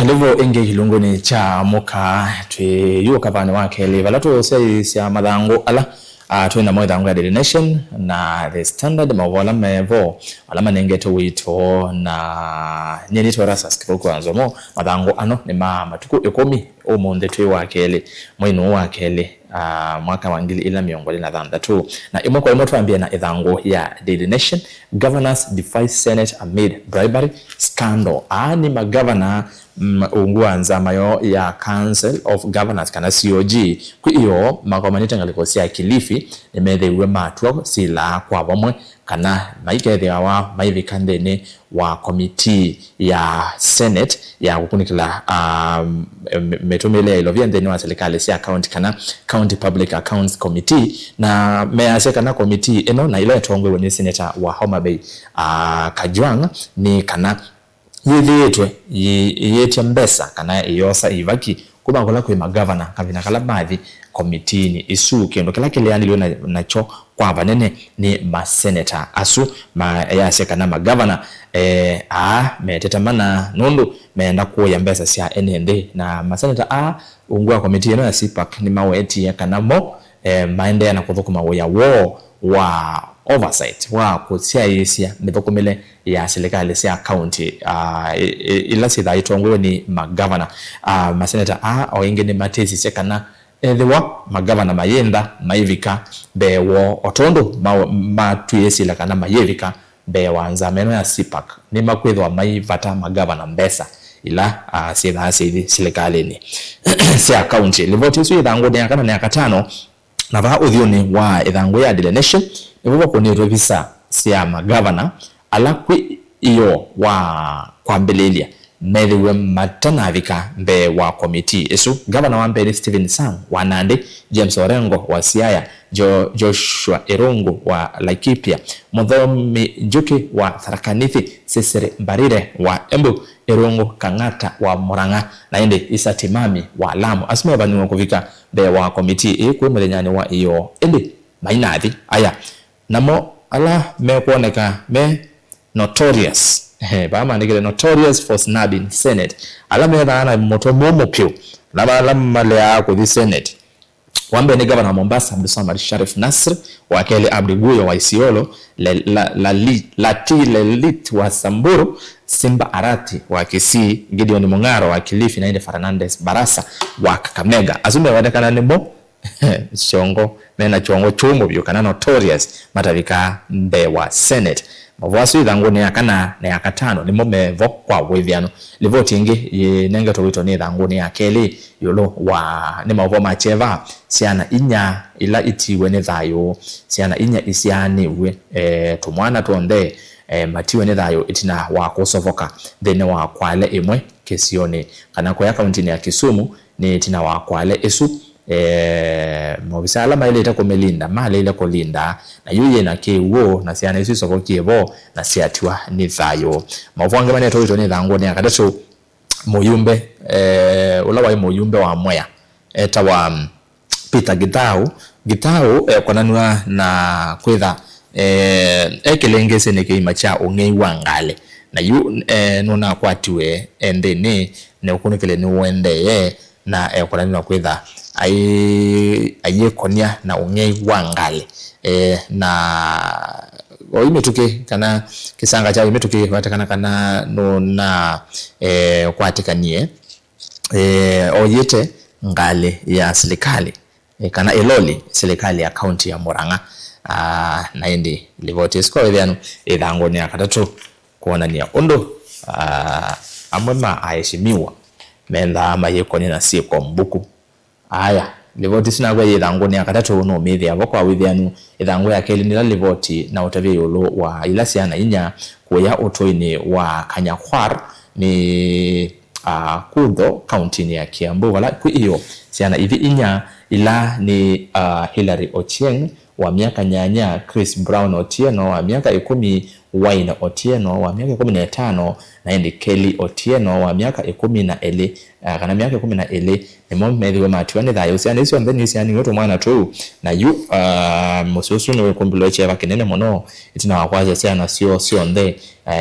Kalivo enge hilungoni cha moka twe yuo kapane wake li valato sia madango ala twe na madango ya Daily Nation na The Standard mawala mevo alama nengeto wito na nyeni twarasa skipoko anzomo madango ano ni matuku ekomi omonde twe wake li mwino wake li mwaka wa 2023 na imoko imoto ambia na idhango ya Daily Nation. Governors defy Senate amid bribery scandal. Ni magavana ungua nzamayo ya Council of Governors kana COG ku iyo makomanita ngalikosia Kilifi nimethewe matwa sila kwa bomwe kana maikethe wa maivikandene wa committee ya Senate ya kukunikila metumele ilovia ndeni wa serikali sia county kana County Public Accounts Committee na mease kana committee eno na ile tongwe woni senator wa Homa Bay Kajwang ni kana yithietwe yete mbesa kana iyosa ivaki kuba kola kwe magavana kabina kala baadhi committee ni isu kendo kila kilianilio nacho kwa banene ni masenator asu yase kana magavana metetamana nundu meenda kuya mbesa sia NND na masenator ungua committee eno ya CPAC ni maweti ya kanamo maende na kuthukuma ya wa oversight wa kusia yesia mithokomele ya serikali sia county ila sitha itongwe ni magavana masenator oinge ni matesi sekana ethewa magavana mayenda maivika bewo otondo matuyesi la kana mayevika bewa nzameno ya CPAC ni makwethwa maivata magavana mbesa ila sitha serikali ni sia county livoti su ithango ni akana ni akatano na va uthioni wa ithango ya Daily Nation nivuva kunirwe visa sia magavana ala kwi iyo wa kwambelelia methewe matanavika mbe wa committee isu governor wa mbele Stephen Sang wa Nandi, James Orengo wa Siaya, Joshua Irungu wa Laikipia, Muthomi Njuki wa Tharaka Nithi, Cecily Mbarire wa Embu, Irungu Kang'ata wa Murang'a na ende Isa Timami wa Lamu asime bani kuvika mbe wa committee kwe mwenyani wa iyo ende mainathi aya namo ala mekuoneka me notorious bama nigele notorious for snubbing Senate ala methana moto momo pio la male yako the Senate wambe ni governor Mombasa Abdulswamad Sharif Nasr wa Kele Abdi Guyo wa Isiolo Lit wa Samburu Simba Arati wa Kisii Gideon Mungaro wa Kilifi na inde Fernandez Barasa wa Kakamega azume wadekana nimo chongo mena chongo chungu byo kana notorious matavika mbe wa Senate mavwasu ithango ni akana na yakatano ni momevo kwa wethiano livoti ingi nenge towito ni ithango ni akeli yolo wa ni mavo macheva siana inya ila itiwe ni thayo siana inya isiani we tumwana tuonde matiwe ni thayo itina wa kusovoka thene wa kwale imwe kesione kana kwa county ni ya Kisumu ni itina wa kwale isu mobisa alama ile itakomelinda mali ile kolinda na yuye na kewo na siana isu soko kiebo na siatiwa ni thayo mavwange mane toito ni thango ni akadacho moyumbe ulawa moyumbe wa moya tawa Peter Gitau konanwa na kwetha ekelengese ne keimacha ongei wangale na yu nona kwatiwe endene ne ukunikele ni wende na konanwa kwetha ayekonia na ongei wangale na oimetuke kana kisanga cha imetuke watakana kana no na kwatikanie oyete ngale ya serikali kana eloli serikali ya county ya Murang'a na indi livoti sko wethiano ithango ni akatatu kuona ni ondo amwema aheshimiwa menda mayekoni na siko mbuku aya livoti sinagwe ithango ni akatatu no methia bokwa wethiano ithango ya keli ni livoti na utavye yolo wa ilasiana inya kuya utoini wa Kanyakwar ni Kudho county ni ya Kiambu wala ku iyo siana ivi inya ila ni Hilary Ochieng wa miaka nyanya, Chris Brown Otieno wa miaka 10, Wayne Otieno wa miaka 15 na ndi Kelly Otieno wa miaka 12 kana miaka 12 nimo methiwe matiwa ni thayo cia nicio ntheni cia ni mwana tu na yu mususu ni wekumbulo cheva kinene muno itina wakwaje cia nacio nthe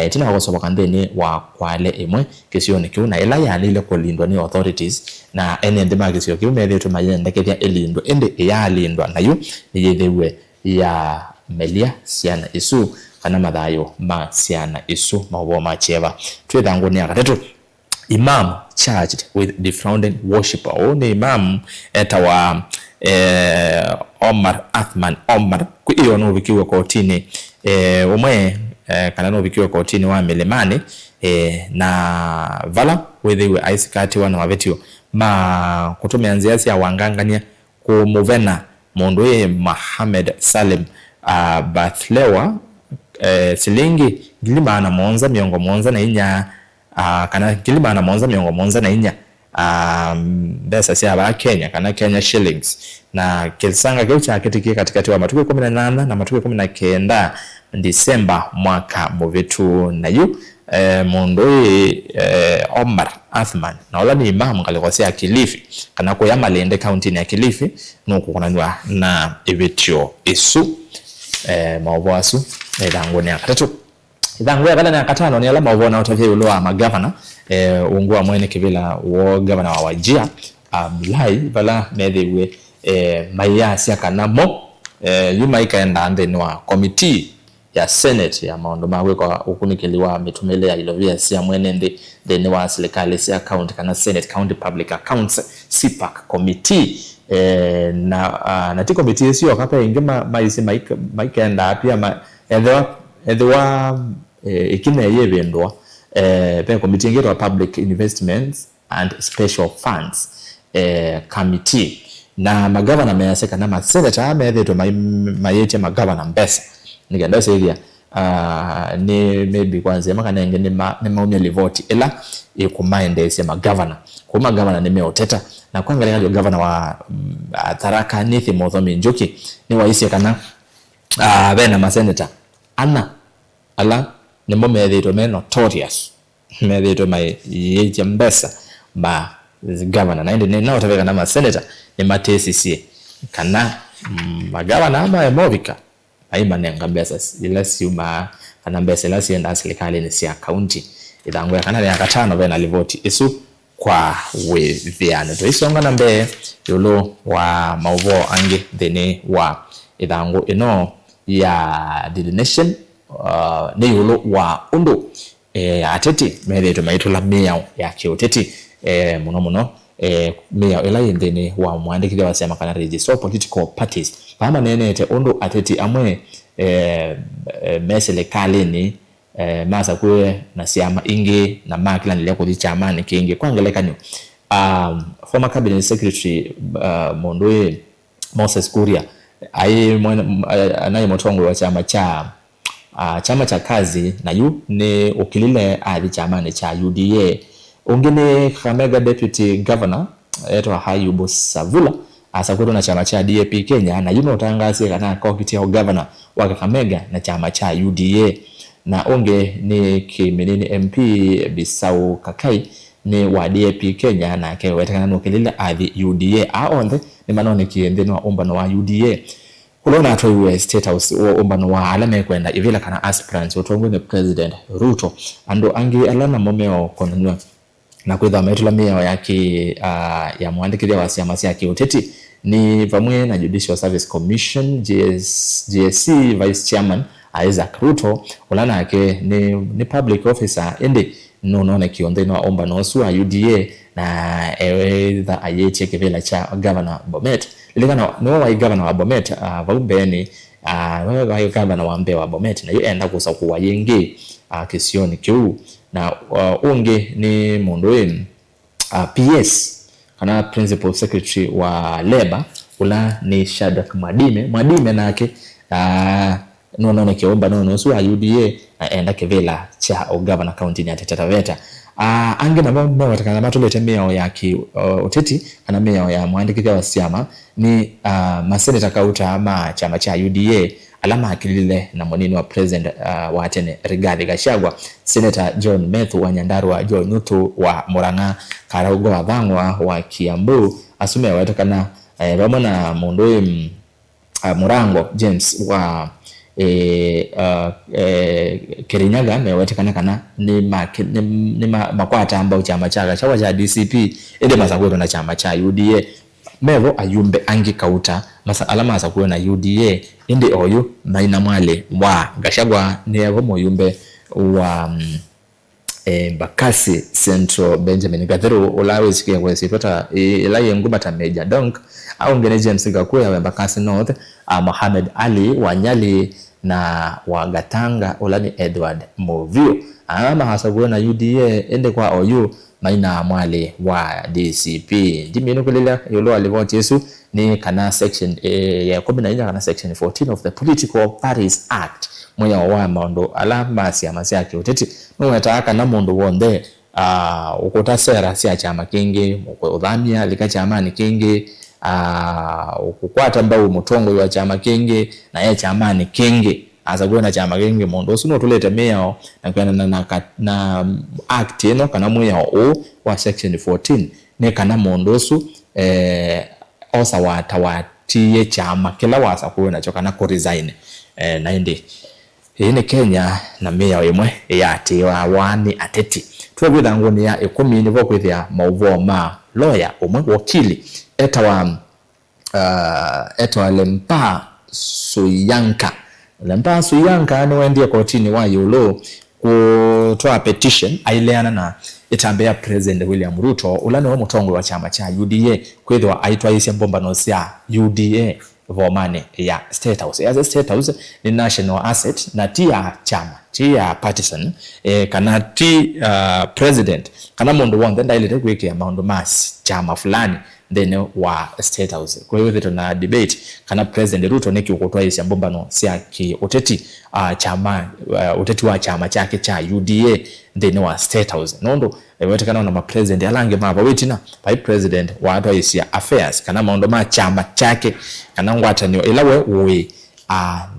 itina wakosoboka ntheni wa kwale imwe kisio ni kiuna ila yalile kulindwa ni authorities na ende magisio kiu methiwe tumayendekethia elindwa ende yalindwa na yu niyethewe ya Melia Siana Isu kana mathayo ma Siana Isu mawo macheva twethangu ni akatatu imam charged with defrauding worshipper one imam etawa Omar Athman Omar kuiyo no bikiwe kotini umwe kana no bikiwe kotini wa Milimani na vala wethiwe aisikati wana wavetio ma kutumeanzia cia wangangania ku Muvena mundu Mohamed Salim Bathlewa silingi gilimana monza miongo monza na inya kana gilimana monza miongo monza na inya besa sia ba Kenya kana Kenya shillings na kilisanga geucha akitiki katikati wa matuko 18 na matuko 19 Disemba mwaka muvetu na yu mundu Omar Athman na ola ni imam kalikosia Kilifi kana ko ya Malende county ya Kilifi nuko kunanywa na Evitio Isu mawasu edango ni akatatu idango ya kana na katano ni ala mawona utavye ulo wa magavana ungua mwene kivila wo governor wa Wajir Abdullahi bala medewe maya sia kanamo yuma ikaenda ande wa committee ya Senate ya maondo mawe kwa ukunikiliwa mitumele ya ilovia sia mwenende deni wa serikali sia county kana Senate County Public Accounts CPAC committee na ti committee sio kapa ingema maisi maikaenda pia edwa ikine yebendwa pe committee ngero Public Investments and Special Funds committee na magavana meyaseka na masenata ametheto mayete magavana mbesa nigenda seria ni maybe kwanza makana ngene ni maumya livoti ela ikumaende ese magavana kwa magavana nimeoteta na kuangalia ndio governor wa Tharaka Nithi Muthomi Njuki ni waisi kana bena masenata ala ni mometheto me notorious metheto mai yete mbesa ba governor na ndi na utaveka na masenata ni matesisie kana magavana ama emovika aima nenga mbesa ila siuma kana mbesa ila sienda serikali ni sia county idango ya kana ya katano bena livoti Isu kwa wethiana to isonga na mbe yolo wa mauvo ange dene wa idango ino ya delineation ne yolo wa undo ateti metheto maitula meya ya kioteti muno meya ela yendene wa mwandikire wasema kana register political parties pama nene te undo ateti amwe mesele kaleni masa kwe na siama inge na makila nile kodi chamani kinge kwa ngeleka ni former cabinet secretary Mondoe Moses Kuria anaye motongo wa chama cha kazi na yu ni ukilile adi chamani cha UDA ungine Kakamega deputy governor eto Hayubu Savula asakuru na chama cha DAP Kenya na yume utangazi kana kwa kiti ya governor wa Kakamega na chama cha UDA na onge ni kimenini MP Bisau Kakai ni wa DAP Kenya na ke wetakana nukilile adhi UDA aonde ni manone kiende wa umbano wa UDA kulona atoiwe State House umbano wa alame kwenda ivila kana aspirants utongwe President Ruto ando angi alana momeo konanywa na kwitha metula meya yake ya mwandikiria wa siama cia kiuteti ni vamwe na Judicial Service Commission GSC Vice Chairman Isaac Ruto ulana yake ni public officer ende none kionde no omba no su UDA na either ayeche kivela cha governor Bomet ligana no wa governor wa Bomet valumbeni wa governor wa Mbeya wa Bomet na yenda kusa kuwa yenge kisioni kiu na unge ni mundu PS kana principal secretary wa labor ula ni Shadrack Mwadime nake no kiomba no su UDA enda kivela cha governor county ya Taita Taveta ange nabo watakana matulete meo ya ki uteti kana meo ya mwandiki wa siama ni maseneta kauta ama chama cha UDA alama akilile na monini wa president wa tene Rigathi Gachagua, Senator John Methu wa Nyandarua, Joe Nutu wa Murang'a, Karaugo wa Thang'wa wa Kiambu, asume watakana bamo na mundu Murango James wa Kirinyaga mewetekana kana ni makwata ambao chama cha DCP ende masakuwa na chama cha UDA mevo ayumbe angi kauta masa alama asakuwa na UDA indi oyu maina mwale wa Gachagua nevo moyumbe wa Bakasi Central Benjamin Gatheru ulawe sikia kwa sipota ilaye ngubata Meja Donk au ngene James Gakuya wa Bakasi North, Mohamed Ali wa Nyali na wa Gatanga ulani Edward Movio ama hasakuwa na UDA ende kwa oyu maina mwale wa DCP ndimi nukulela yolo alivoti Yesu ni kana section ya 14 kana section 14 of the Political Parties Act moya wa maondo alama siama yake uteti nwetaka na mundu wonde ukota sera sia chama kingi udhamia lika chama ni kingi ukukwata mbao mutongo wa chama kingi na ya chama ni kingi azakuwa na chama kingi mundu usuno tulete meo na kana na act eno kana moya wa section 14 ne kana mundu usu osa watawatie chama kila wasa kuwa na choka na kuresign na indi ni Kenya na meya imwe yati wa wani ateti twabwira ngoni ya 10 nivo kwithia mauvo ma lawyer umwe wakili etwa Lempa Suyanka ni wendie kotini wa yulo kutoa petition aileana na itambea President William Ruto ulani wa mutongo wa chama cha UDA kwithwa aitwa isi mbombano cia UDA vomane ya State House. As a State House ni national asset na tia chama tia partisan kana ti president kana mundu wonde ndailete kwike ya maundu mas chama fulani then wa State House. Kwa hiyo tuna debate kana President Ruto neki ukotwa isi mbombano cia ki uteti chama uteti wa chama chake cha UDA then wa State House nondo wete kana na president alange mapa wetina by president wa atwa isi affairs kana maundu ma chama chake kana ngwata ni ilawe we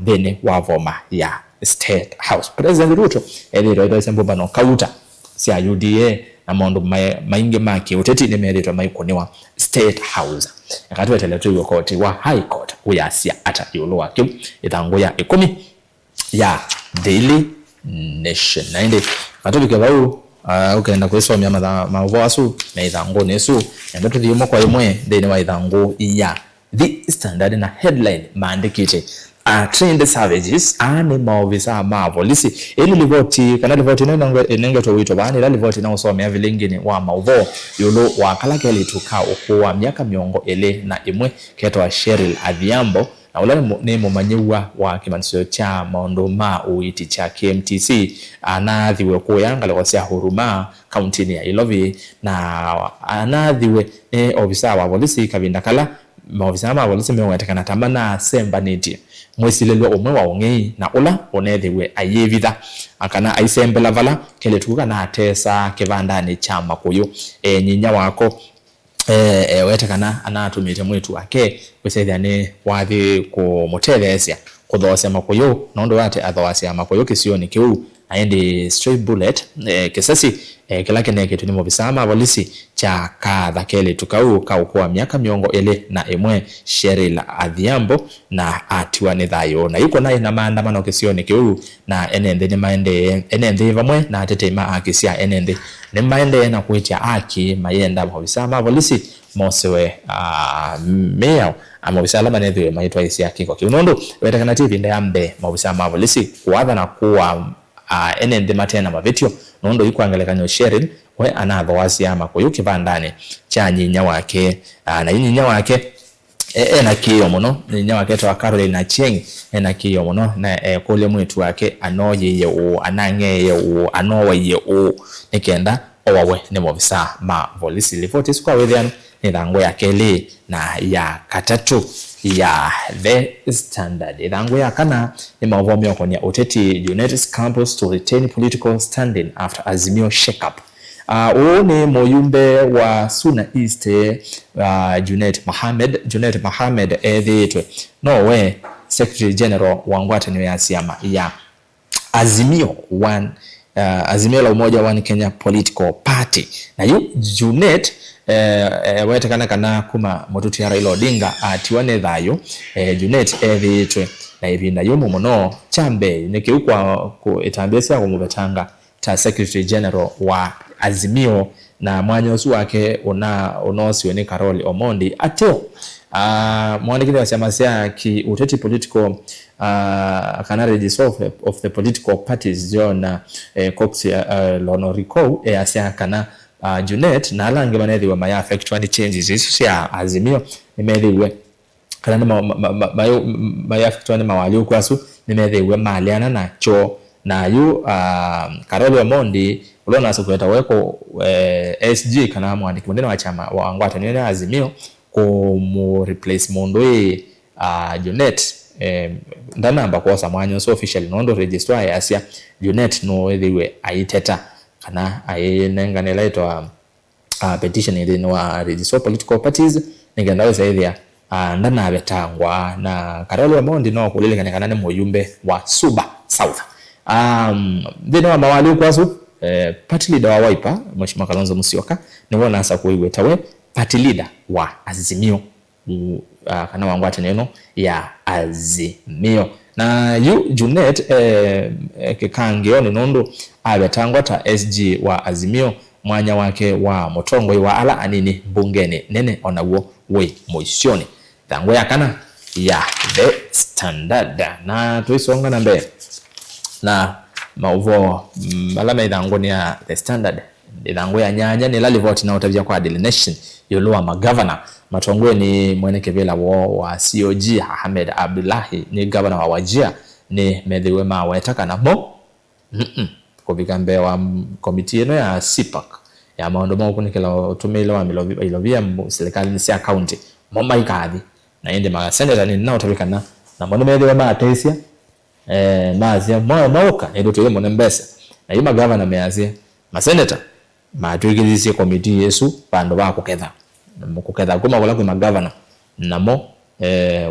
then wa voma ya State House. President Ruto eliro isi mbombano kauta cia UDA na maundu maingi maki uteti ni meritwa maikoniwa State House akatwetele tu koti wa High Court uyasia ata yulo wake ithango ya 10 ya Daily Nation na inde matobike bau ukenda kwesomya mavo asu na ithango nesu ndo tuthimo kwa imwe thini wa ithango ya The Standard na headline maandikite trained savages ane maovisa ma polisi ili livoti kana livoti nengo to wito bani la livoti na usomya vilingini wa mauvo yulo wa kalakeli tuka okuwa miaka miongo ele na imwe ketwa Cheryl Adhiambo na ulani ni mumanyiwa wa kimanisio cha maondo ma uiti cha KMTC anathiwe kuyanga lekosia Huruma kauntini ya Ilovi na anathiwe ni ofisa wa polisi Kavinda Kala maofisa ma polisi mewetekana tamana semba niti mwesilelwa umwe wa ongei na ula onethiwe ayevitha akana aisembela vala kele tuka na atesa kivandani cha makuyu nyinya wako wetekana anatumite mwitu wake kusethia ni wathi kumutethesia kuthosya makuyu nondo ate athawasya makuyu kisioni kiu aende straight bullet kisasi kila kene ni mobisama polisi cha kathakele tukau kwa miaka miongo ele na imwe Cheryl Adhiambo na atiwa ni thayo na yuko naye na maandamano kisioni kiu na enende ni enende vamwe na tetema akisia enende ni maende na kuitia aki mayenda mobisama polisi mosewe meo amobisala manethiwe maitwa isi yake kwa kiunondo wetakana TV ndayambe mobisama polisi kuadha na kuwa enende matena mavetio nondo yikuangelekanyo Cheryl we anathawasi ama kwa yuki vandani cha nyinya wake na nyinya wake na kiyo muno nyinya wake to Caroline Achieng na kiyo muno na kule mwitu wake anoye o anangeye o anowe o nikenda owawe ni mobisa ma polisi report isikwa withian ni thango ya keli na ya katatu ya The Standard. Thango ya kana ni mavomyo konya uteti United Campus to retain political standing after Azimio shake-up. Ni muyumbe wa Suna East Junet Mohamed ethitwe nowe Secretary General wa ngwatanio ya siama ya Azimio la Umoja One Kenya Political Party. Na yu Junet wetekana kana kuma motuti ya Raila Odinga atiwane thayo Junet ethitwe na hivi na yumu muno chambe nikiukwa itambesa kumubetanga ta Secretary General wa Azimio na mwanyosu wake unosio ni Carol Omondi ateo mwandikini wa chama sia ki uteti political kana register of the political parties John Cox Lonorico asia kana Junet na alange manethi wa maya affect any changes isu sia Azimio nimethiwe kana maya affect any mawali ukwasu nimethiwe maliana na cho na yu Carol Omondi ulona sokweta weko SG kana mwandiki mwendene wa chama wa ngwatanio ya Azimio mu replace Mondwe Junet ndanamba kwa samwanyo so officially nondo register ya asia Junet no ethiwe aiteta kana ayenenganela itwa petition ile wa register political parties nigenda wesa ethia ndana betangwa na Carol Omondi no kulile kana ne muyumbe wa Suba South thina wa mawali kwasu party leader wa Wiper Mheshimiwa Kalonzo Musyoka niwe nasa kuiwetawe party leader wa Azimio kana wangwate neno ya Azimio na yu Junet kikangio ni nondo abetangwa ta SG wa Azimio mwanya wake wa Mutongoi wa ala anini bungeni nene onawo we moisioni tango ya kana ya The Standard na tuisonga na mbele na mauvo malama idhango ni ya The Standard idhango ya nyanya ni lali vote na utavia kwa Daily Nation yoloa magavana matongwe ni mweneke vila wa COG Ahmed Abdullahi ni governor wa Wajir ni medhiwe mawetaka na mo kubikambe wa komiti eno ya CPAC ya maondo mo kunikela utumile wa ilovia serikali ni sia county momba ikadhi na ende ma senator ni nao tabikana na mono medhiwe maatesia mazia mauka edo tuye mone mbesa na yuma governor meazia ma senator matwigizisi komiti yesu pando ba kuketha kuma wala kwa governor namo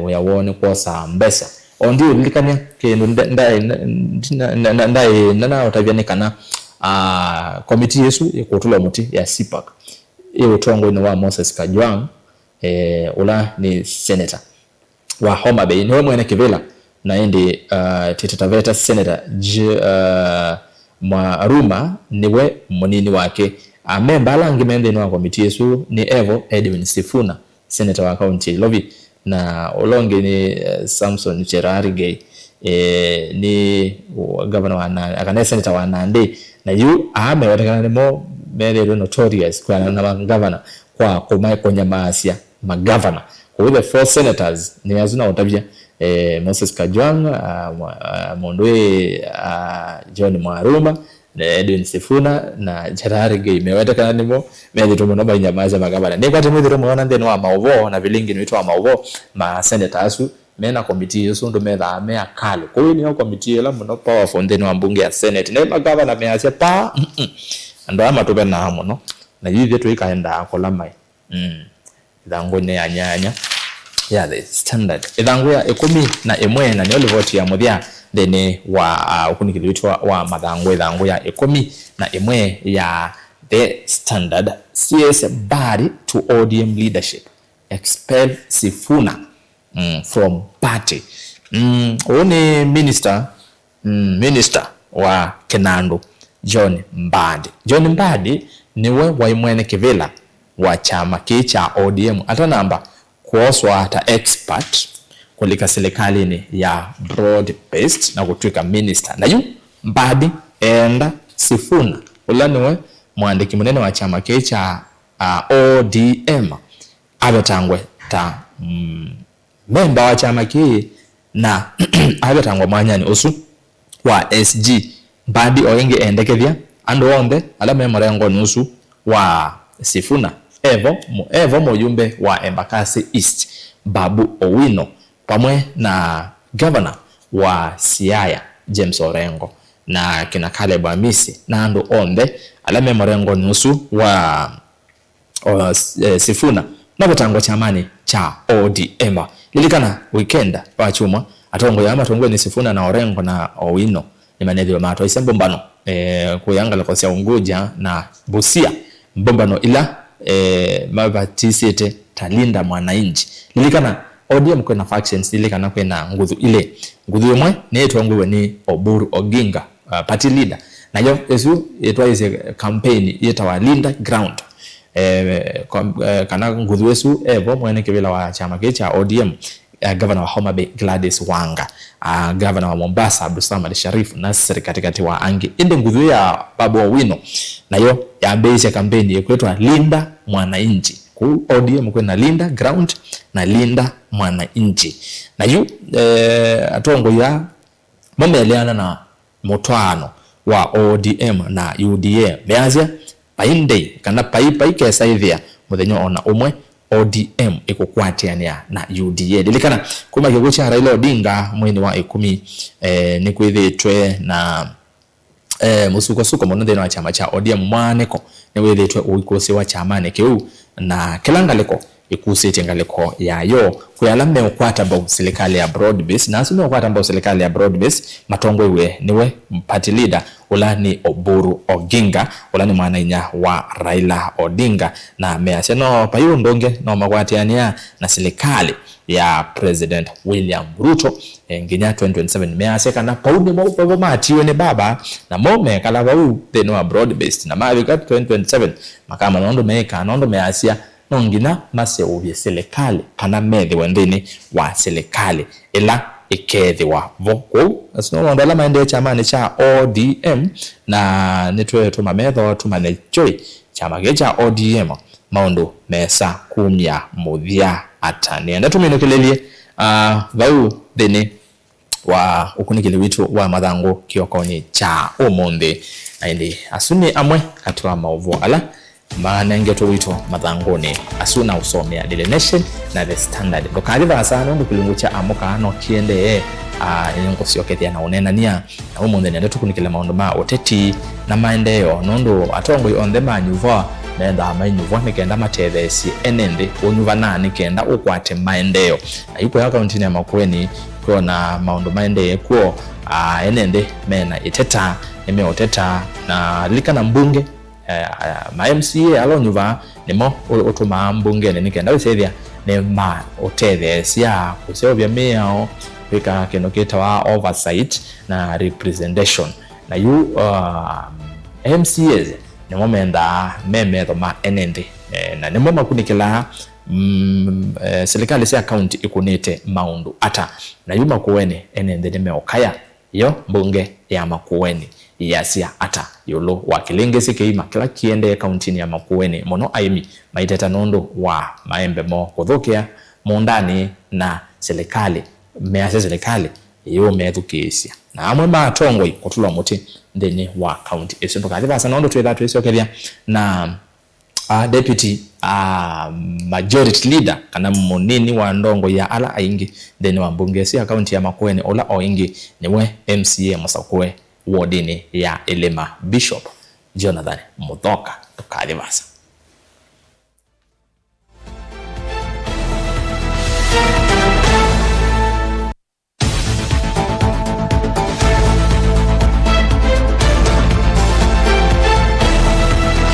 weyawone kosa mbesa ondi ulikania kendo ndai nana utavianikana komiti yesu ikutula muti ya CPAC iyo tongo ino wa Moses Kajwang ula ni senator wa Homa Bay niwe mwene kivila na indi Taita Taveta senator Mwaruma niwe munini wake member alangi mende ino wa komiti yesu ni Evo Edwin Sifuna senator wa county Lovi na olonge ni Samson Cherargei ni governor wa akane senator wa Nandi na yu watakana mo very notorious kwa na governor kwa konyamasia magavana kwa the four senators ni azuna utavia Moses Kajwang Mondwe John Mwaruma na Edwin Sifuna na Cherargei mewatakana nimo medito no banyamaza magavana ni kwate mwithiro mwana ndeno wa mauvo na vilingi nitwa mauvo ma senators mena komiti yesu ndo metha me akale kwa hiyo ni komiti ela muno powerful ndeno wa mbunge ya senate ne magavana measia pa ndo ama tobe na muno na yive to ikaenda akola mai dango ne anyanya ya The Standard idango ya 11 na ni vote ya muthia dene wa ukunikilitwa wa madango idango ya 11 ya The Standard CS body to ODM leadership expel Sifuna from party. One minister wa Kinandu John Mbadi niwe waimwene kivila wa chama kicha ODM ata namba kuoswa hata expert kulika serikali ni ya broad based na kutwika minister na yu Mbadi enda Sifuna ulaniwe mwandiki munene wa chama kicha ODM abetangwe ta member wa chama ki na abetangwa mwanyani usu wa SG Mbadi oyenge endekethia ando onde ala memorengo nusu wa Sifuna Evo muyumbe wa Embakasi East Babu Owino pamwe na governor wa Siaya James Orengo na kina Caleb Amisi na ando onde alame marengo nusu wa Sifuna na botango chamani cha ODM lilikana weekend pa chuma atongo ya matongo ni Sifuna na Orengo na Owino ni manevyo mato isembo mbano kuyanga lakosia Unguja na Busia mbombano ila mabatisete talinda mwananchi lilikana ODM kwena factions lilikana kwena nguzu ile nguzu yomwe netwa ni Oburu Oginga party leader na yo esu etwa ise campaign yetawa Linda Ground kana nguzu wesu evo mwene kibela wa chama cha ODM governor wa Homa Bay Gladys Wanga governor wa Mombasa Abdulsamad Sharif Nasir katikati wa Angi inde nguzu ya Babu Owino na yo ya base campaign yekwetwa Linda Mwananchi ku ODM kwena Linda Ground na Linda Mwananchi na yu atongo ya mameleana na motwano wa ODM na UDA meazia painde kana paipa ikesa hivya muthenyo ona umwe ODM ikukwatiania na UDA dilikana kuma kigucha Raila Odinga mwini wa 10 ni kwithitwe na musuko mono thina wa chama cha ODM mwaneko ni withitwe uikosi wa chama ne kiu na kilangaliko ikusite ngaliko yayo kuyalame ukwata mbao serikali ya broad base na asime ukwata mbao serikali ya broad base matongo iwe niwe party leader ulani Oburu Oginga ulani mwanainya wa Raila Odinga na measeno payo ndonge no magwatiania na serikali ya President William Ruto nginya 2027 measeka na paundi mo matiwe ne baba na mome kala bau theno broad based na mavika 2027 makama nondo meka nondo measia nongina mase ubye serikali kana medhi wendini wa serikali ila ikedhi wa voko asino ndala maende chamani cha ODM na netwe to mamedho to manechoi chama cha ODM maondo mesa kumya muthia atani enda tuminokelelie vau deni wa ukunikile witu wa mathango kiokoni cha umonde aindi asuni amwe katwa maovu ala maana to wito mathangoni asuna usomea Daily Nation na The Standard ndokaliva sana ndo kulingucha amoka no kiende ngo siokethia na unena nia na umonde ndio tukunikile maondo ma oteti na maendeleo nondo atongo on the manyuva nenda manyuva nikenda matethesi enende onyuva na nikenda ukwate maendeleo ipo ya account ya Makueni kwa na maondo maendeleo kwa enende mena iteta nimeoteta na likana mbunge ma MCA alonyuva nimo utuma mbunge nikenda wesethia ne ma otethesia kusebya meao wika kenoketa wa oversight na representation na you MCAs ne momenda memetho ma enende na nimo makunikila serikali sia account ikunete maundu ata na yuma Makueni enende nimeokaya yo mbunge ya Makueni yasia ata yolo wakilengesi keima kila kiende kauntini ya Makueni mono aimi maiteta nondo wa maembe mo kuthukia mondani na serikali mease serikali yo methukesia na amwe matongo ikotulwa muti ndeni wa county esinto kaliva sana nondo twetha twesokethia na deputy majority leader kana munini wa ndongo ya ala aingi ndeni wa mbungesi account ya Makueni ola oingi niwe MCA Masakwe wodini ya Elema Bishop Jonathan Muthoka tukalivasa